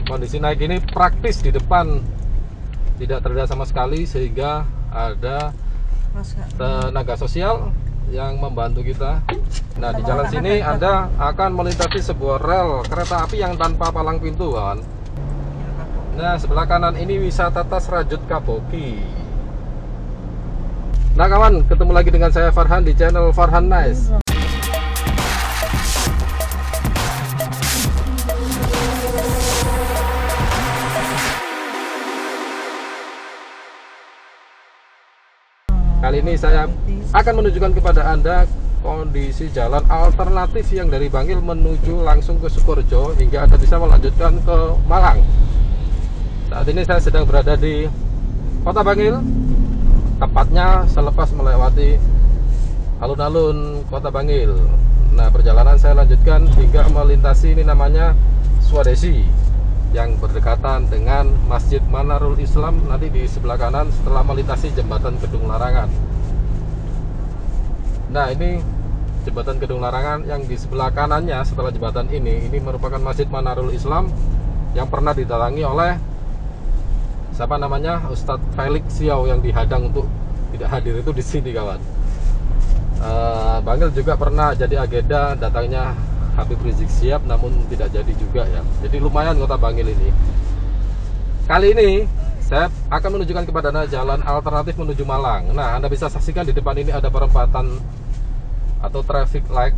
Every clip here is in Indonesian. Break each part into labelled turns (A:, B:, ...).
A: kondisi naik ini praktis, di depan tidak terlihat sama sekali, sehingga ada tenaga sosial yang membantu kita. Nah, di jalan sini Anda akan melintasi sebuah rel kereta api yang tanpa palang pintu, kawan. Nah, sebelah kanan ini wisata Tas Rajut Kaboki. Nah kawan, ketemu lagi dengan saya Farhan di channel Farhan Nice. Kali ini saya akan menunjukkan kepada Anda kondisi jalan alternatif yang dari Bangil menuju langsung ke Sukorejo hingga Anda bisa melanjutkan ke Malang. Saat ini saya sedang berada di Kota Bangil, tepatnya selepas melewati alun-alun Kota Bangil. Nah, perjalanan saya lanjutkan hingga melintasi ini namanya Swadesi, yang berdekatan dengan Masjid Manarul Islam nanti di sebelah kanan setelah melintasi jembatan Gedung Larangan. Nah, ini jembatan Gedung Larangan yang di sebelah kanannya setelah jembatan ini merupakan Masjid Manarul Islam yang pernah didatangi oleh siapa namanya, Ustadz Felix Siau, yang dihadang untuk tidak hadir itu di sini, kawan. Bangil juga pernah jadi agenda datangnya Habib Rizik Syihab, namun tidak jadi juga ya. Jadi lumayan Kota Bangil ini. Kali ini saya akan menunjukkan kepada Anda jalan alternatif menuju Malang. Nah, Anda bisa saksikan di depan ini ada perempatan atau traffic light.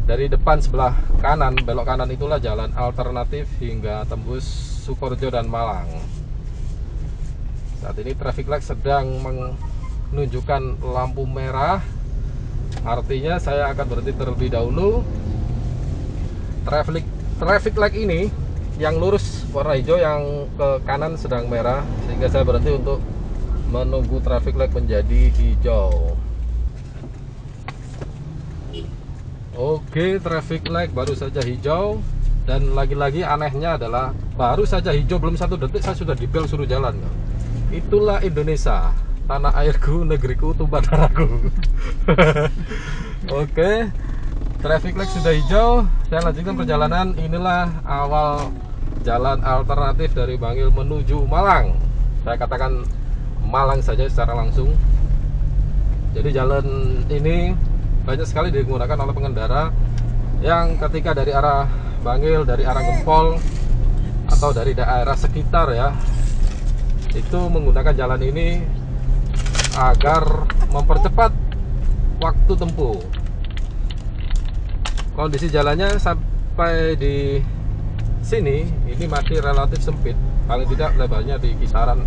A: Dari depan sebelah kanan, belok kanan itulah jalan alternatif hingga tembus Sukorejo dan Malang. Saat ini traffic light sedang menunjukkan lampu merah. Artinya saya akan berhenti terlebih dahulu. Traffic light ini yang lurus warna hijau, yang ke kanan sedang merah, sehingga saya berhenti untuk menunggu traffic light menjadi hijau. Oke, traffic light baru saja hijau, dan lagi-lagi anehnya adalah baru saja hijau belum 1 detik saya sudah dibel suruh jalan. Itulah Indonesia, tanah airku, negeriku, tumpah darahku. Oke, traffic light sudah hijau, saya lanjutkan perjalanan. Inilah awal jalan alternatif dari Bangil menuju Malang. Saya katakan Malang saja secara langsung. Jadi jalan ini banyak sekali digunakan oleh pengendara yang ketika dari arah Bangil, dari arah Gempol, atau dari daerah sekitar ya, itu menggunakan jalan ini agar mempercepat waktu tempuh. Kondisi jalannya sampai di sini ini masih relatif sempit, paling tidak lebarnya di kisaran.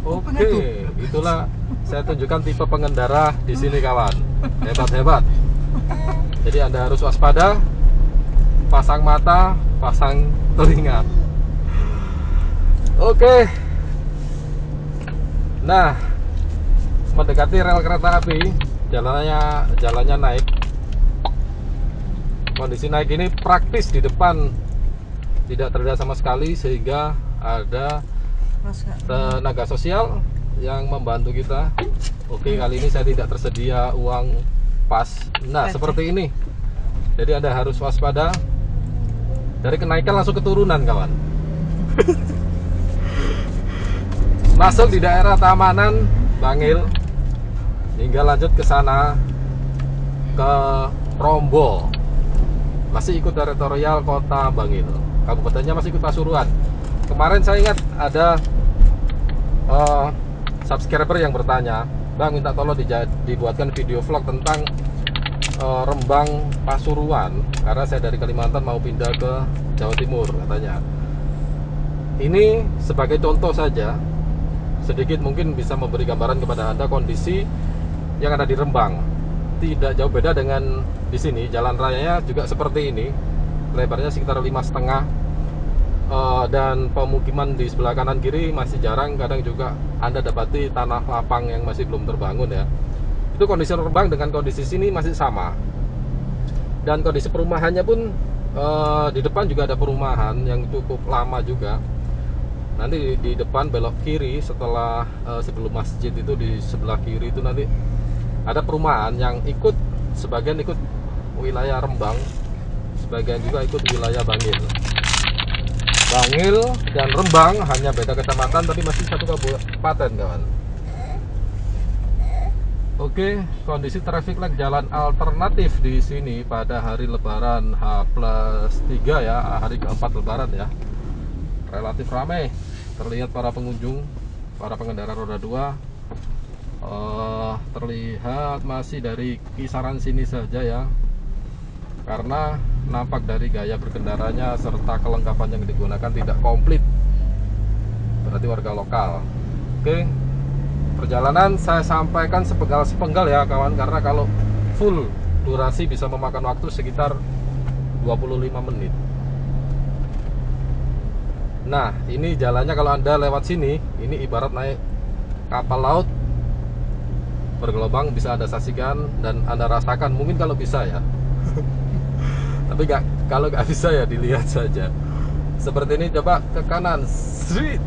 A: Oke, itulah saya tunjukkan tipe pengendara di sini, kawan. Hebat-hebat. Jadi Anda harus waspada, pasang mata, pasang telinga. Oke. Nah, mendekati rel kereta api, jalannya naik. Kondisi naik ini praktis, di depan tidak terlihat sama sekali, sehingga ada tenaga sosial yang membantu kita. Oke, kali ini saya tidak tersedia uang pas. Nah, seperti ini. Jadi Anda harus waspada. Dari kenaikan langsung keturunan, kawan. Masuk di daerah Tamanan Bangil hingga lanjut ke sana ke Rombol. Masih ikut teritorial Kota Bangil. Kabupatennya masih ikut Pasuruan. Kemarin saya ingat ada subscriber yang bertanya, "Bang, minta tolong dibuatkan video vlog tentang Rembang Pasuruan, karena saya dari Kalimantan mau pindah ke Jawa Timur," katanya. Ini sebagai contoh saja, sedikit mungkin bisa memberi gambaran kepada Anda kondisi yang ada di Rembang. Tidak jauh beda dengan di sini. Jalan rayanya juga seperti ini, lebarnya sekitar 5,5, dan pemukiman di sebelah kanan kiri masih jarang. Kadang juga Anda dapati tanah lapang yang masih belum terbangun ya. Itu kondisi Rembang dengan kondisi sini masih sama. Dan kondisi perumahannya pun di depan juga ada perumahan yang cukup lama juga. Nanti di depan belok kiri setelah sebelum masjid itu, di sebelah kiri itu nanti ada perumahan yang sebagian ikut wilayah Rembang, sebagian juga ikut wilayah Bangil. Bangil dan Rembang hanya beda kecamatan tapi masih satu kabupaten, kawan. Oke, kondisi traffic light jalan alternatif di sini pada hari Lebaran H+3 ya, hari keempat Lebaran ya. Relatif ramai. Terlihat para pengunjung, para pengendara roda 2 terlihat masih dari kisaran sini saja ya. Karena nampak dari gaya berkendaranya serta kelengkapan yang digunakan tidak komplit. Berarti warga lokal. Oke. Perjalanan saya sampaikan sepenggal ya kawan, karena kalau full durasi bisa memakan waktu sekitar 25 menit. Nah, ini jalannya kalau Anda lewat sini, ini ibarat naik kapal laut bergelombang, bisa Anda saksikan dan Anda rasakan mungkin kalau bisa ya. Tapi kalau nggak bisa ya dilihat saja. Seperti ini, coba ke kanan. Street.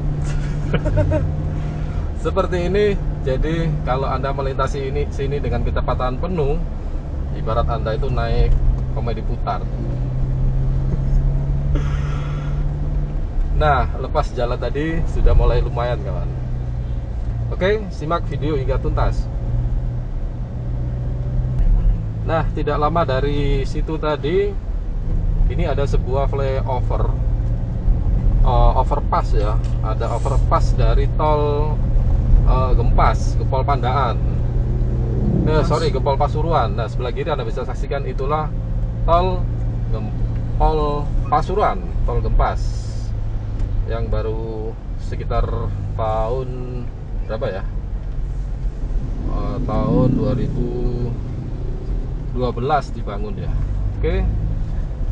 A: Seperti ini. Jadi kalau Anda melintasi sini dengan kecepatan penuh, ibarat Anda itu naik komedi putar. Nah, lepas jalan tadi sudah mulai lumayan, kawan. Oke, simak video hingga tuntas. Nah, tidak lama dari situ tadi, ini ada sebuah flyover, overpass ya. Ada overpass dari tol Gempas, Gempol Pandaan. Gempol Pasuruan. Nah, sebelah kiri Anda bisa saksikan itulah tol Gempol Pasuruan, tol Gempas, yang baru sekitar tahun berapa ya? Tahun 2012 dibangun ya. Oke.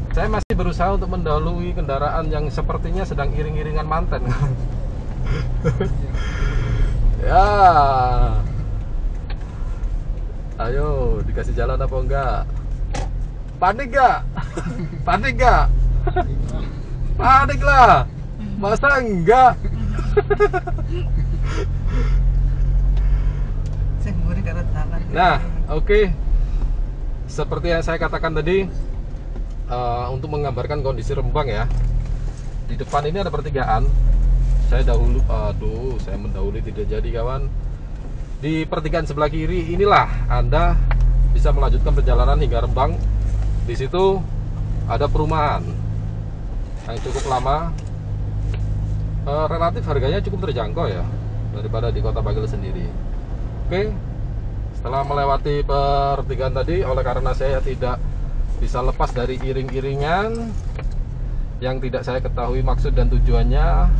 A: Saya masih berusaha untuk mendahului kendaraan yang sepertinya sedang iring-iringan manten. Ya. Ayo, dikasih jalan apa enggak? Panik gak? Panik gak? Panik lah. Masa enggak? Nah, oke. Seperti yang saya katakan tadi, untuk menggambarkan kondisi Rembang ya. Di depan ini ada pertigaan. Saya mendahului tidak jadi, kawan. Di pertigaan sebelah kiri inilah Anda bisa melanjutkan perjalanan hingga Rembang. Di situ ada perumahan yang cukup lama. Relatif harganya cukup terjangkau ya daripada di Kota Bangil sendiri. Oke. Setelah melewati pertigaan tadi, oleh karena saya tidak bisa lepas dari iring-iringan yang tidak saya ketahui maksud dan tujuannya,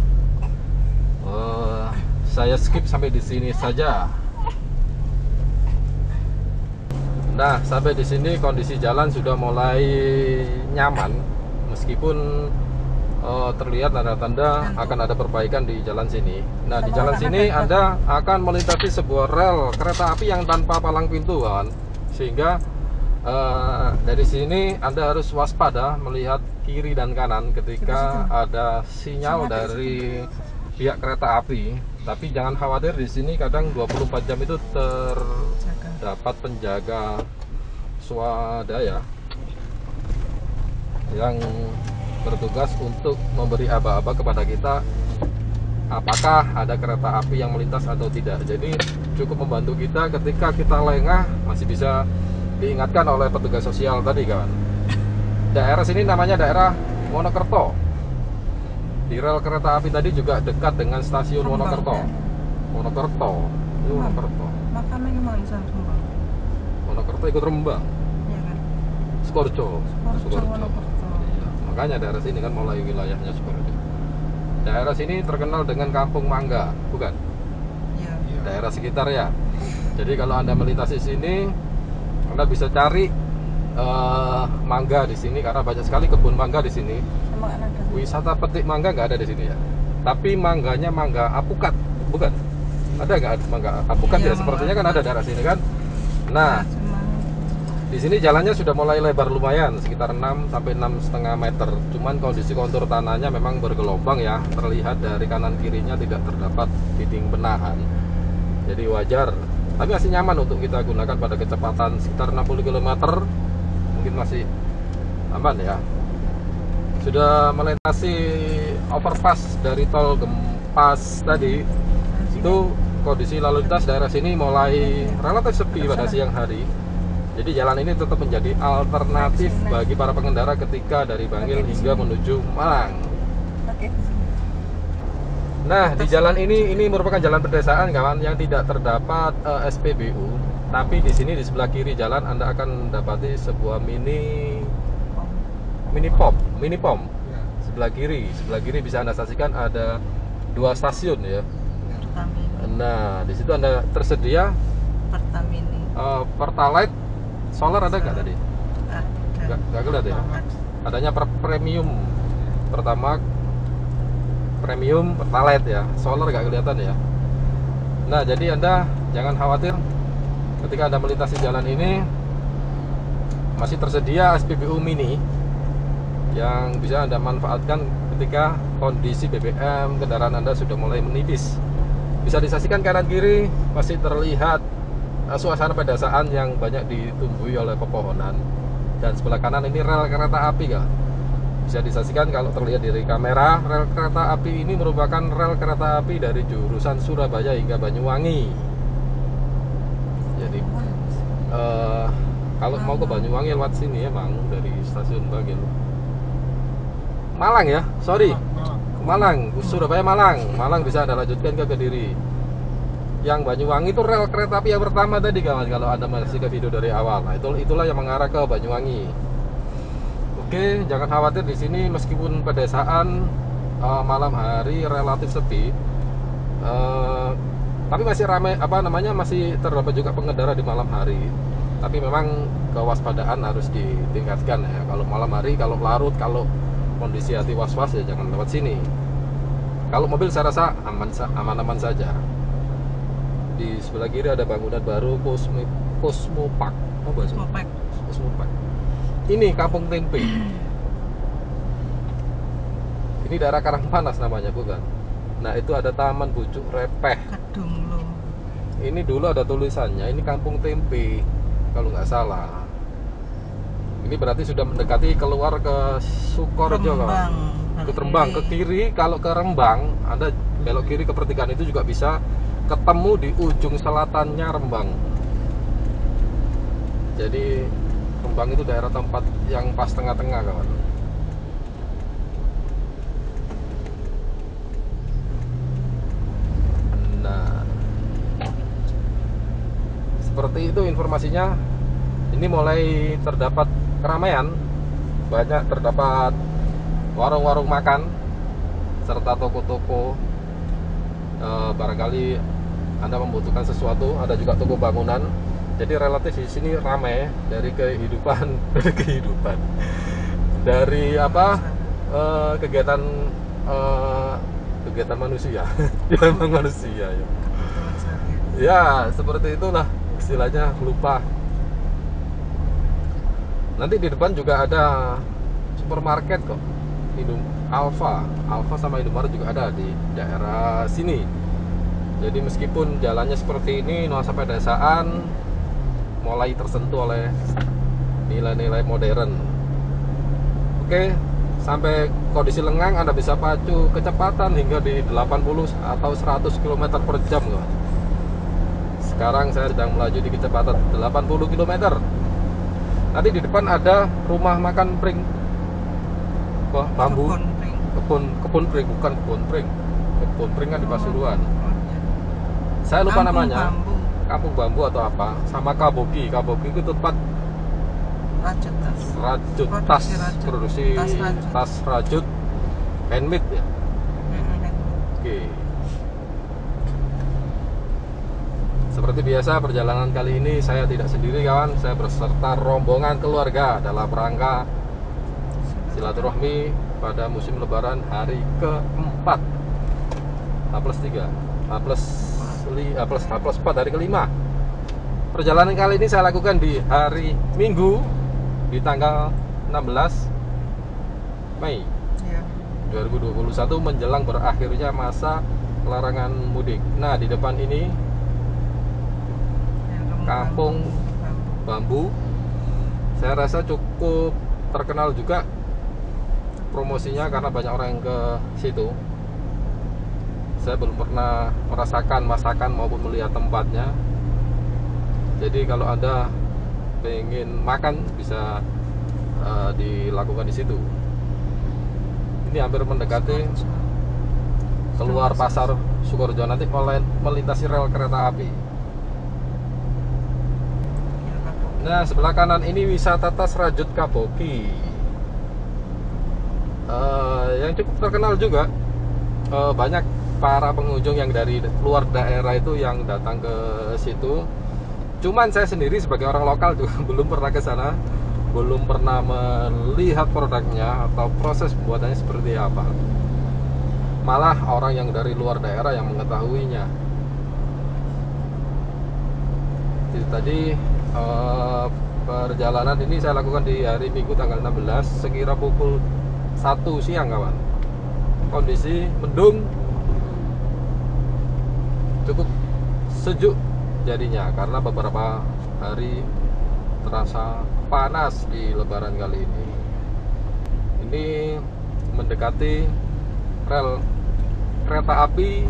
A: saya skip sampai di sini saja. Nah, sampai di sini kondisi jalan sudah mulai nyaman, meskipun terlihat tanda-tanda akan ada perbaikan di jalan sini. Nah, di jalan sini Anda akan melintasi sebuah rel kereta api yang tanpa palang pintu, kan? Sehingga dari sini Anda harus waspada melihat kiri dan kanan ketika ada sinyal dari pihak kereta api. Tapi jangan khawatir, di sini kadang 24 jam itu terdapat penjaga swadaya yang bertugas untuk memberi aba-aba kepada kita apakah ada kereta api yang melintas atau tidak. Jadi cukup membantu kita ketika kita lengah, masih bisa diingatkan oleh petugas sosial tadi, kan. Daerah sini namanya daerah Wonokerto. Di rel kereta api tadi juga dekat dengan stasiun Wonokerto. Wonokerto. Itu Wonokerto.
B: Makamnya gimana di sana, Rembang?
A: Wonokerto ikut Rembang.
B: Iya kan?
A: Sukoharjo.
B: Wonokerto.
A: Iya, makanya daerah sini kan mulai wilayahnya Sukoharjo. Daerah sini terkenal dengan Kampung Mangga, bukan?
B: Iya.
A: Daerah sekitar ya. Jadi kalau Anda melintasi sini, Anda bisa cari mangga di sini karena banyak sekali kebun mangga di sini.
B: Emang ada?
A: Wisata petik mangga nggak ada di sini ya. Tapi mangganya mangga apukat, bukan? Ada nggak mangga apukat ya?
B: Iya,
A: Sepertinya kan ada daerah sini kan. Nah, di sini jalannya sudah mulai lebar lumayan, sekitar 6 sampai 6,5 meter. Cuman kondisi kontur tanahnya memang bergelombang ya. Terlihat dari kanan kirinya tidak terdapat titik penahan. Jadi wajar. Tapi masih nyaman untuk kita gunakan pada kecepatan sekitar 60 km. Mungkin masih aman ya. Sudah melintasi overpass dari tol Gempas tadi, itu kondisi lalu lintas daerah sini mulai relatif sepi pada siang hari. Jadi jalan ini tetap menjadi alternatif bagi para pengendara ketika dari Bangil hingga menuju Malang. Nah, di jalan ini merupakan jalan pedesaan kawan yang tidak terdapat SPBU. Tapi di sini di sebelah kiri jalan Anda akan mendapati sebuah mini pom. Sebelah kiri bisa Anda saksikan ada 2 stasiun ya. Nah, di situ Anda tersedia Pertalite, solar ada nggak tadi? Nggak kelihatan ya? Adanya premium, pertama premium, Pertalite ya. Solar nggak kelihatan ya. Nah, jadi Anda jangan khawatir ketika Anda melintasi jalan ini, masih tersedia SPBU mini yang bisa Anda manfaatkan ketika kondisi BBM kendaraan Anda sudah mulai menipis. Bisa disaksikan kanan kiri masih terlihat suasana pedesaan yang banyak ditumbuhi oleh pepohonan, dan sebelah kanan ini rel kereta api kan. Bisa disaksikan kalau terlihat dari kamera, rel kereta api ini merupakan rel kereta api dari jurusan Surabaya hingga Banyuwangi. Jadi kalau mau ke Banyuwangi lewat sini emang dari stasiun Bangil. Malang ya, sorry, Malang, Surabaya Malang bisa Anda lanjutkan ke Kediri. Yang Banyuwangi itu rel kereta api yang pertama tadi kawan, kalau Anda masih ke video dari awal. Nah, itulah yang mengarah ke Banyuwangi. Oke, jangan khawatir di sini meskipun pedesaan malam hari relatif sepi, tapi masih ramai masih terdapat juga pengendara di malam hari. Tapi memang kewaspadaan harus ditingkatkan ya. Kalau malam hari, kalau larut, kalau kondisi hati was-was ya jangan lewat sini. Kalau mobil saya rasa aman-aman saja. Di sebelah kiri ada bangunan baru Cosmo Park. Cosmo Park. Ini Kampung Tempe. Ini daerah Karangpanas namanya, bukan? Nah, itu ada Taman Bujuk Repeh. Ini dulu ada tulisannya, ini Kampung Tempe kalau nggak salah. Ini berarti sudah mendekati keluar ke Sukorejo kan? Ke Rembang, ke kiri. Kalau ke Rembang, Anda belok kiri ke pertigaan itu juga bisa ketemu di ujung selatannya Rembang. Jadi Rembang itu daerah tempat yang pas tengah-tengah kawan. Nah, seperti itu informasinya. Ini mulai terdapat keramaian, banyak terdapat warung-warung makan serta toko-toko. Barangkali Anda membutuhkan sesuatu, ada juga toko bangunan. Jadi relatif di sini ramai dari kehidupan, dari kegiatan manusia, memang manusia ya. Ya seperti itulah istilahnya, lupa. Nanti di depan juga ada supermarket kok, Alfa sama Indomaret juga ada di daerah sini. Jadi meskipun jalannya seperti ini, nuansa pedesaan mulai tersentuh oleh nilai-nilai modern. Oke, sampai kondisi lengang Anda bisa pacu kecepatan hingga di 80 atau 100 km per jam loh. Sekarang saya sedang melaju di kecepatan 80 km. Nanti di depan ada rumah makan pring, bambu, kebun pring, bukan kebun pring kan di Pasuruan. Saya lupa namanya, Kampung Bambu atau apa, sama Kabogi itu tempat rajut tas, produksi tas rajut handmade ya. Oke. Seperti biasa perjalanan kali ini saya tidak sendiri kawan, saya berserta rombongan keluarga dalam rangka silaturahmi pada musim lebaran hari keempat H+4 hari kelima. Perjalanan kali ini saya lakukan di hari Minggu di tanggal 16 Mei 2021 menjelang berakhirnya masa larangan mudik. Nah, di depan ini Kampung Bambu. Saya rasa cukup terkenal juga promosinya karena banyak orang yang ke situ. Saya belum pernah merasakan masakan maupun melihat tempatnya. Jadi kalau Anda pengen makan bisa dilakukan di situ. Ini hampir mendekati keluar pasar Sukorejo, nanti melintasi rel kereta api. Nah, sebelah kanan ini wisata tas rajut Kaboki, yang cukup terkenal juga. Banyak para pengunjung yang dari luar daerah itu yang datang ke situ. Cuman saya sendiri sebagai orang lokal juga belum pernah ke sana, belum pernah melihat produknya atau proses pembuatannya seperti apa. Malah orang yang dari luar daerah yang mengetahuinya. Jadi tadi perjalanan ini saya lakukan di hari Minggu tanggal 16 sekira pukul 1 siang, kawan. Kondisi mendung, cukup sejuk jadinya karena beberapa hari terasa panas di Lebaran kali ini. Ini mendekati rel kereta api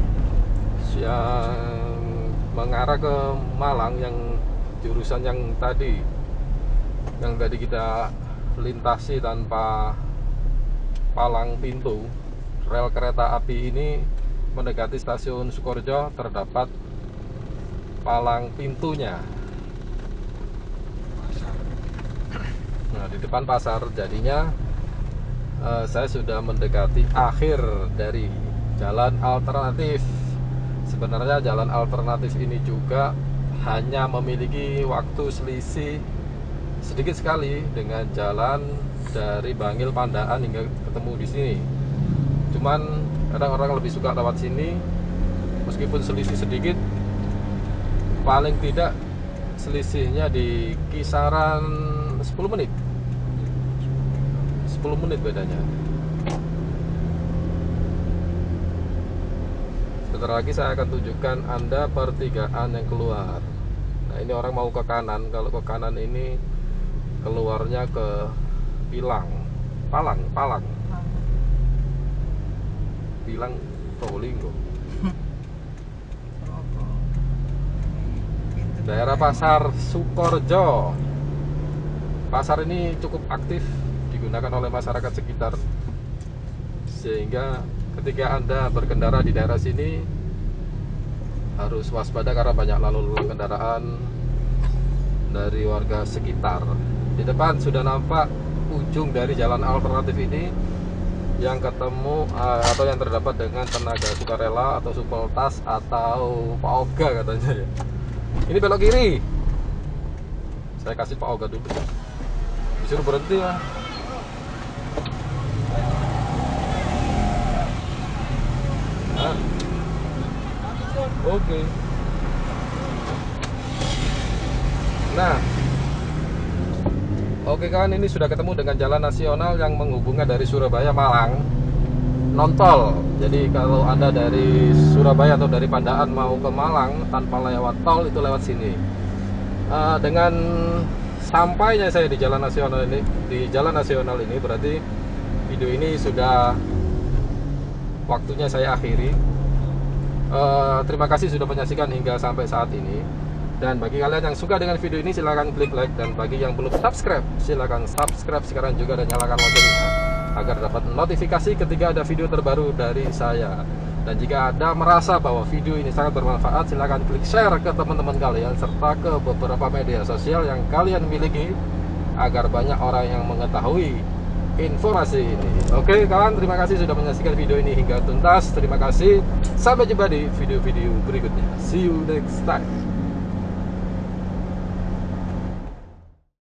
A: yang mengarah ke Malang, yang jurusan yang tadi kita lintasi tanpa palang pintu. Rel kereta api ini mendekati stasiun Sukorejo, terdapat palang pintunya. Nah, di depan pasar, jadinya saya sudah mendekati akhir dari jalan alternatif. Sebenarnya jalan alternatif ini juga hanya memiliki waktu selisih sedikit sekali dengan jalan dari Bangil Pandaan hingga ketemu di sini. Cuman kadang orang lebih suka lewat sini, meskipun selisih sedikit, paling tidak selisihnya di kisaran 10 menit. 10 menit bedanya. Sebentar lagi saya akan tunjukkan Anda pertigaan yang keluar. Nah, ini orang mau ke kanan. Kalau ke kanan ini keluarnya ke Palang. Pilang Probolinggo. Daerah pasar Sukorejo. Pasar ini cukup aktif digunakan oleh masyarakat sekitar, sehingga ketika Anda berkendara di daerah sini harus waspada karena banyak lalu lalang kendaraan dari warga sekitar. Di depan sudah nampak ujung dari jalan alternatif ini yang ketemu atau yang terdapat dengan tenaga sukarela atau supeltas atau Pak Oga katanya ya. Ini belok kiri. Saya kasih Pak Oga dulu. Disuruh berhenti ya. Oke. Nah, oke kawan, ini sudah ketemu dengan jalan nasional yang menghubungkan dari Surabaya Malang, non tol. Jadi kalau Anda dari Surabaya atau dari Pandaan mau ke Malang tanpa lewat tol, itu lewat sini. Dengan sampainya saya di jalan nasional ini, berarti video ini sudah waktunya saya akhiri. Terima kasih sudah menyaksikan hingga sampai saat ini. Dan bagi kalian yang suka dengan video ini, silahkan klik like. Dan bagi yang belum subscribe, silahkan subscribe sekarang juga dan nyalakan loncengnya agar dapat notifikasi ketika ada video terbaru dari saya. Dan jika Anda merasa bahwa video ini sangat bermanfaat, silahkan klik share ke teman-teman kalian serta ke beberapa media sosial yang kalian miliki agar banyak orang yang mengetahui informasi ini. Oke kawan, terima kasih sudah menyaksikan video ini hingga tuntas. Terima kasih. Sampai jumpa di video-video berikutnya. See you next time.